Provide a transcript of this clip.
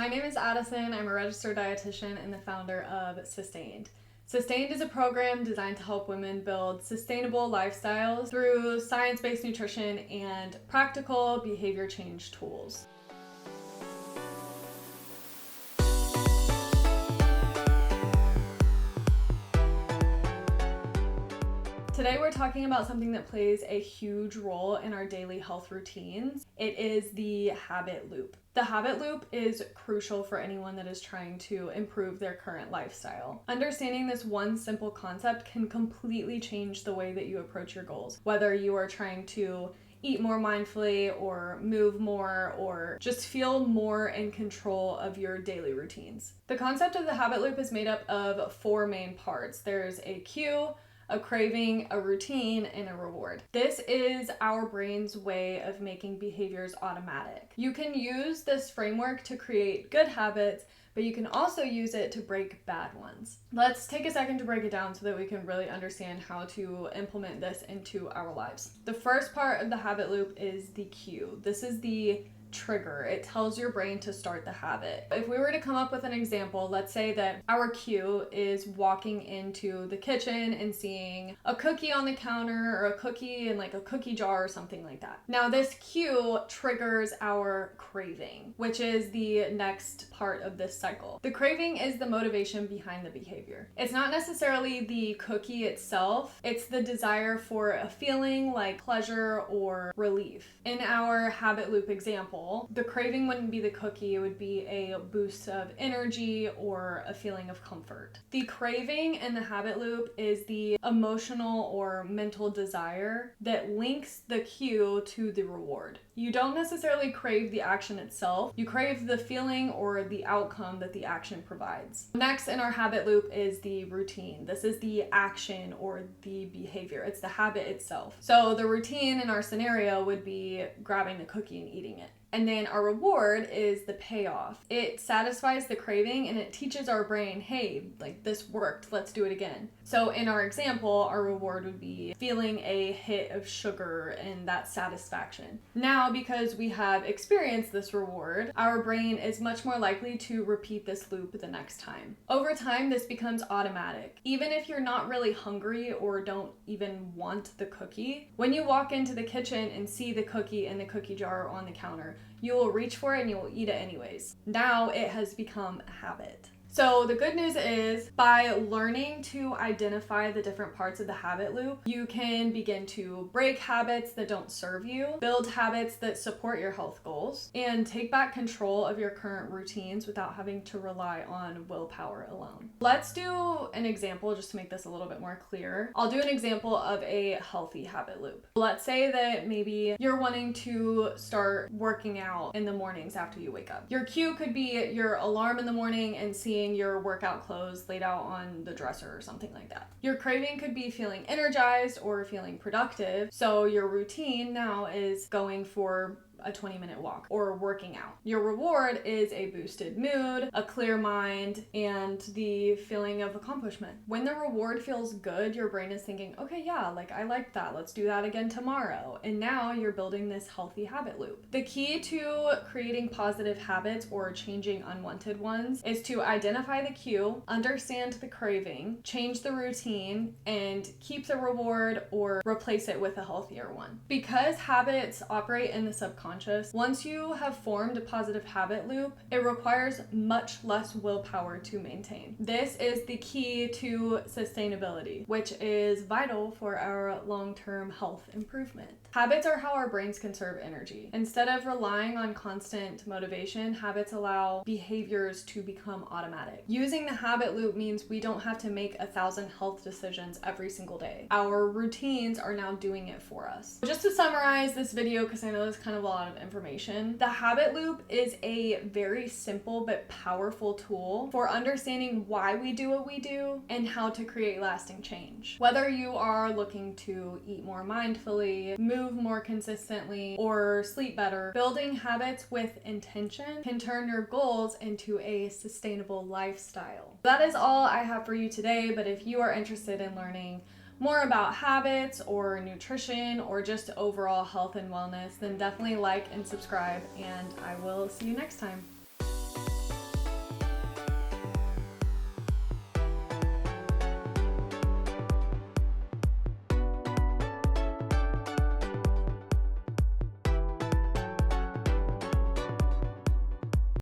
My name is Addison. I'm a registered dietitian and the founder of Sustained. Sustained is a program designed to help women build sustainable lifestyles through science-based nutrition and practical behavior change tools. Today we're talking about something that plays a huge role in our daily health routines. It is the habit loop. The habit loop is crucial for anyone that is trying to improve their current lifestyle. Understanding this one simple concept can completely change the way that you approach your goals, whether you are trying to eat more mindfully or move more or just feel more in control of your daily routines. The concept of the habit loop is made up of four main parts. There's a cue, a craving, a routine, and a reward. This is our brain's way of making behaviors automatic. You can use this framework to create good habits, but you can also use it to break bad ones. Let's take a second to break it down so that we can really understand how to implement this into our lives. The first part of the habit loop is the cue. This is the trigger. It tells your brain to start the habit. If we were to come up with an example, let's say that our cue is walking into the kitchen and seeing a cookie on the counter or a cookie in like a cookie jar or something like that. Now this cue triggers our craving, which is the next part of this cycle. The craving is the motivation behind the behavior. It's not necessarily the cookie itself, it's the desire for a feeling like pleasure or relief. In our habit loop example, the craving wouldn't be the cookie, it would be a boost of energy or a feeling of comfort. The craving in the habit loop is the emotional or mental desire that links the cue to the reward. You don't necessarily crave the action itself, you crave the feeling or the outcome that the action provides. Next in our habit loop is the routine. This is the action or the behavior. It's the habit itself. So the routine in our scenario would be grabbing the cookie and eating it. And then our reward is the payoff. It satisfies the craving and it teaches our brain, hey, like this worked, let's do it again. So in our example, our reward would be feeling a hit of sugar and that satisfaction. Now, because we have experienced this reward, our brain is much more likely to repeat this loop the next time. Over time, this becomes automatic. Even if you're not really hungry or don't even want the cookie, when you walk into the kitchen and see the cookie in the cookie jar on the counter, you will reach for it and you will eat it anyways. Now it has become a habit. So the good news is by learning to identify the different parts of the habit loop, you can begin to break habits that don't serve you, build habits that support your health goals, and take back control of your current routines without having to rely on willpower alone. Let's do an example just to make this a little bit more clear. I'll do an example of a healthy habit loop. Let's say that maybe you're wanting to start working out in the mornings after you wake up. Your cue could be your alarm in the morning and seeing your workout clothes laid out on the dresser or something like that. Your craving could be feeling energized or feeling productive. So your routine now is going for a 20-minute walk or working out. Your reward is a boosted mood, a clear mind, and the feeling of accomplishment. When the reward feels good, your brain is thinking, okay, yeah, like I like that. Let's do that again tomorrow. And now you're building this healthy habit loop. The key to creating positive habits or changing unwanted ones is to identify the cue, understand the craving, change the routine, and keep the reward or replace it with a healthier one. Because habits operate in the subconscious, once you have formed a positive habit loop, it requires much less willpower to maintain. This is the key to sustainability, which is vital for our long-term health improvement. Habits are how our brains conserve energy. Instead of relying on constant motivation, habits allow behaviors to become automatic. Using the habit loop means we don't have to make 1,000 health decisions every single day. Our routines are now doing it for us. Just to summarize this video, because I know there's kind of a lot of information, the habit loop is a very simple but powerful tool for understanding why we do what we do and how to create lasting change. Whether you are looking to eat more mindfully, move more consistently, or sleep better, building habits with intention can turn your goals into a sustainable lifestyle. That is all I have for you today, but if you are interested in learning more about habits or nutrition or just overall health and wellness, then definitely like and subscribe, and I will see you next time.